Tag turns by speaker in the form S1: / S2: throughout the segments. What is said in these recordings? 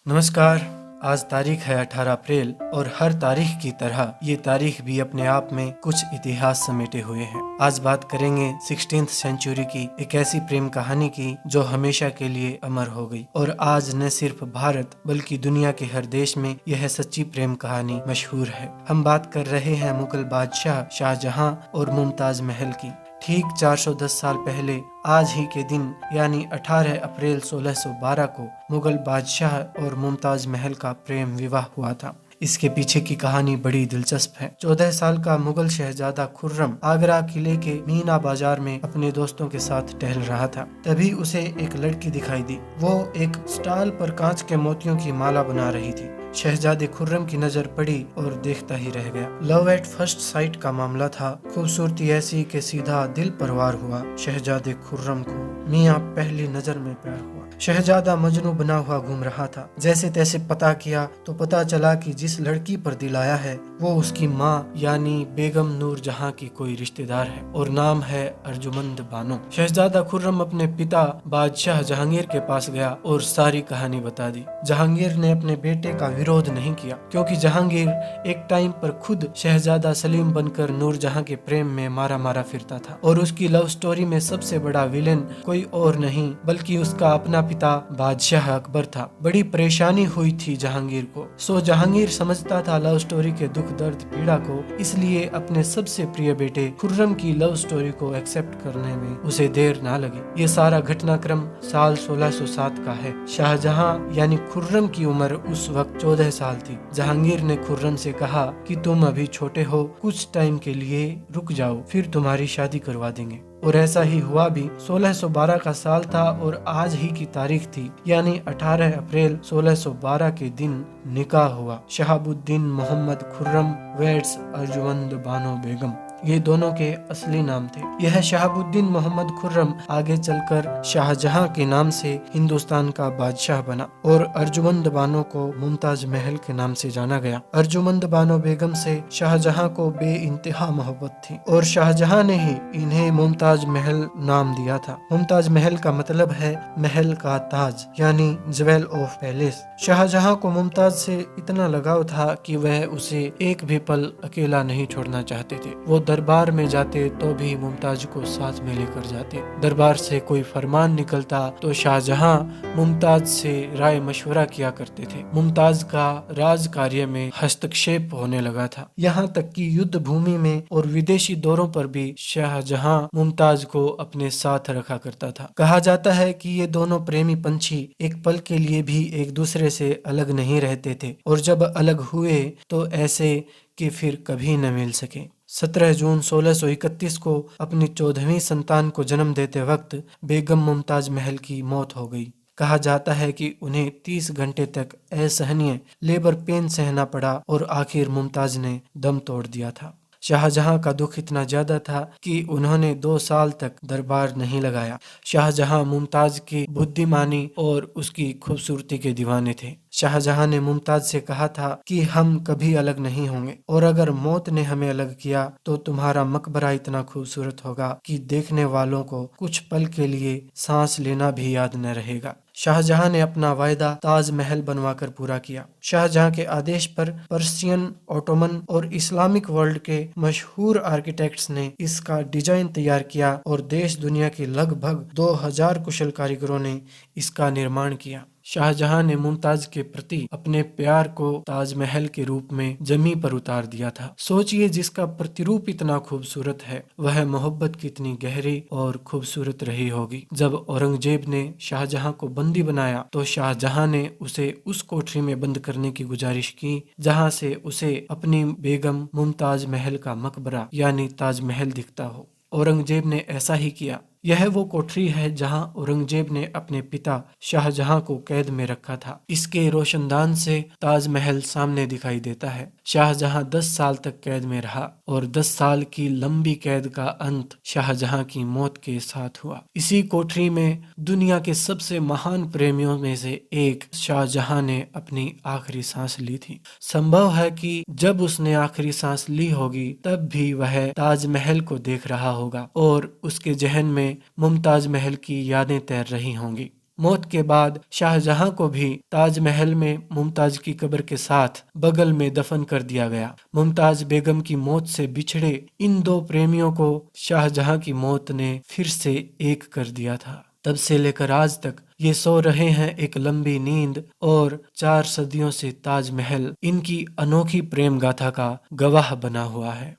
S1: नमस्कार। आज तारीख है 18 अप्रैल और हर तारीख की तरह ये तारीख भी अपने आप में कुछ इतिहास समेटे हुए है। आज बात करेंगे 16th सेंचुरी की एक ऐसी प्रेम कहानी की जो हमेशा के लिए अमर हो गई और आज न सिर्फ भारत बल्कि दुनिया के हर देश में यह सच्ची प्रेम कहानी मशहूर है। हम बात कर रहे हैं मुगल बादशाह शाहजहां और मुमताज महल की। ठीक 410 साल पहले आज ही के दिन यानी 18 अप्रैल 1612 को मुगल बादशाह और मुमताज महल का प्रेम विवाह हुआ था। इसके पीछे की कहानी बड़ी दिलचस्प है। 14 साल का मुगल शहजादा खुर्रम आगरा किले के मीना बाजार में अपने दोस्तों के साथ टहल रहा था। तभी उसे एक लड़की दिखाई दी। वो एक स्टॉल पर कांच के मोतियों की माला बना रही थी। शहजादे खुर्रम की नजर पड़ी और देखता ही रह गया। लव एट फर्स्ट साइट का मामला था। खूबसूरती ऐसी कि सीधा दिल पर वार हुआ। शहजादे खुर्रम को मियां पहली नजर में प्यार हुआ। शहजादा मजनू बना हुआ घूम रहा था। जैसे तैसे पता किया तो पता चला कि जिस लड़की पर दिल आया है वो उसकी माँ यानी बेगम नूर जहां की कोई रिश्तेदार है और नाम है अर्जुमंद बानो। शहजादा खुर्रम अपने पिता बादशाह जहांगीर के पास गया और सारी कहानी बता दी। जहांगीर ने अपने बेटे का विरोध नहीं किया क्योंकि जहांगीर एक टाइम पर खुद शहजादा सलीम बनकर नूरजहां के प्रेम में मारा मारा फिरता था और उसकी लव स्टोरी में सबसे बड़ा विलेन कोई और नहीं बल्कि उसका अपना पिता बादशाह अकबर था। बड़ी परेशानी हुई थी जहांगीर को। सो जहांगीर समझता था लव स्टोरी के दुख दर्द पीड़ा को, इसलिए अपने सबसे प्रिय बेटे खुर्रम की लव स्टोरी को एक्सेप्ट करने में उसे देर ना लगी। ये सारा घटनाक्रम साल 1607 का है। शाहजहां यानी खुर्रम की उम्र उस वक्त 14 साल थी। जहांगीर ने खुर्रम से कहा कि तुम अभी छोटे हो, कुछ टाइम के लिए रुक जाओ, फिर तुम्हारी शादी करवा देंगे। और ऐसा ही हुआ भी। 1612 का साल था और आज ही की तारीख थी यानी 18 अप्रैल 1612 के दिन निकाह हुआ। शहाबुद्दीन मोहम्मद खुर्रम वेड्स अर्जुमंद बानो बेगम, ये दोनों के असली नाम थे। यह शहाबुद्दीन मोहम्मद खुर्रम आगे चलकर शाहजहां के नाम से हिंदुस्तान का बादशाह बना और अर्जुमंद बानो को मुमताज महल के नाम से जाना गया। अर्जुमंद बानो बेगम से शाहजहां को बेइंतहा मोहब्बत थी और शाहजहां ने ही इन्हें मुमताज महल नाम दिया था। मुमताज महल का मतलब है महल का ताज यानी ज्वेल ऑफ पैलेस। शाहजहां को मुमताज से इतना लगाव था कि वह उसे एक भी पल अकेला नहीं छोड़ना चाहते थे। वो दरबार में जाते तो भी मुमताज को साथ में लेकर जाते। दरबार से कोई फरमान निकलता तो शाहजहां मुमताज से राय मशवरा किया करते थे। मुमताज का राज कार्य में हस्तक्षेप होने लगा था। यहाँ तक कि युद्ध भूमि में और विदेशी दौरों पर भी शाहजहां मुमताज को अपने साथ रखा करता था। कहा जाता है कि ये दोनों प्रेमी पंछी एक पल के लिए भी एक दूसरे से अलग नहीं रहते थे और जब अलग हुए तो ऐसे कि फिर कभी न मिल सके। 17 जून 1631 को अपनी 14वीं संतान को जन्म देते वक्त बेगम मुमताज महल की मौत हो गई। कहा जाता है कि उन्हें 30 घंटे तक असहनीय लेबर पेन सहना पड़ा और आखिर मुमताज ने दम तोड़ दिया था। शाहजहां का दुख इतना ज्यादा था कि उन्होंने 2 साल तक दरबार नहीं लगाया। शाहजहां मुमताज की बुद्धिमानी और उसकी खूबसूरती के दीवाने थे। शाहजहां ने मुमताज से कहा था कि हम कभी अलग नहीं होंगे और अगर मौत ने हमें अलग किया तो तुम्हारा मकबरा इतना खूबसूरत होगा कि देखने वालों को कुछ पल के लिए सांस लेना भी याद न रहेगा। शाहजहां ने अपना वायदा ताजमहल बनवाकर पूरा किया। शाहजहां के आदेश पर पर्शियन, ओटोमन और इस्लामिक वर्ल्ड के मशहूर आर्किटेक्ट्स ने इसका डिजाइन तैयार किया और देश दुनिया के लगभग 2000 कुशल कारीगरों ने इसका निर्माण किया। शाहजहां ने मुमताज के प्रति अपने प्यार को ताजमहल के रूप में जमी पर उतार दिया था। सोचिए, जिसका प्रतिरूप इतना खूबसूरत है वह मोहब्बत कितनी गहरी और खूबसूरत रही होगी। जब औरंगजेब ने शाहजहां को बंदी बनाया तो शाहजहां ने उसे उस कोठरी में बंद करने की गुजारिश की जहां से उसे अपनी बेगम मुमताज महल का मकबरा यानी ताजमहल दिखता हो। औरंगजेब ने ऐसा ही किया। यह वो कोठरी है जहां औरंगजेब ने अपने पिता शाहजहां को कैद में रखा था। इसके रोशनदान से ताजमहल सामने दिखाई देता है। शाहजहां 10 साल तक कैद में रहा और 10 साल की लंबी कैद का अंत शाहजहां की मौत के साथ हुआ। इसी कोठरी में दुनिया के सबसे महान प्रेमियों में से एक शाहजहां ने अपनी आखिरी सांस ली थी। संभव है कि जब उसने आखिरी सांस ली होगी तब भी वह ताजमहल को देख रहा होगा और उसके जहन में मुमताज महल की यादें तैर रही होंगी। मौत के बाद शाहजहां को भी ताजमहल में मुमताज की कब्र के साथ बगल में दफन कर दिया गया। मुमताज बेगम की मौत से बिछड़े इन दो प्रेमियों को शाहजहां की मौत ने फिर से एक कर दिया था। तब से लेकर आज तक ये सो रहे हैं एक लंबी नींद और 4 सदियों से ताजमहल इनकी अनोखी प्रेम गाथा का गवाह बना हुआ है।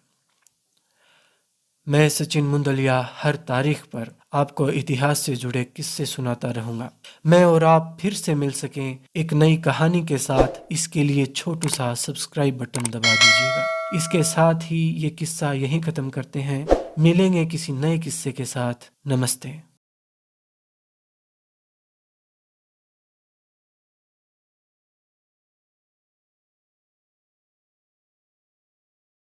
S1: मैं सचिन मुंदलिया हर तारीख पर आपको इतिहास से जुड़े किस्से सुनाता रहूंगा। मैं और आप फिर से मिल सकें एक नई कहानी के साथ, इसके लिए छोटू सा सब्सक्राइब बटन दबा दीजिएगा। इसके साथ ही ये किस्सा यहीं खत्म करते हैं। मिलेंगे किसी नए किस्से के साथ। नमस्ते।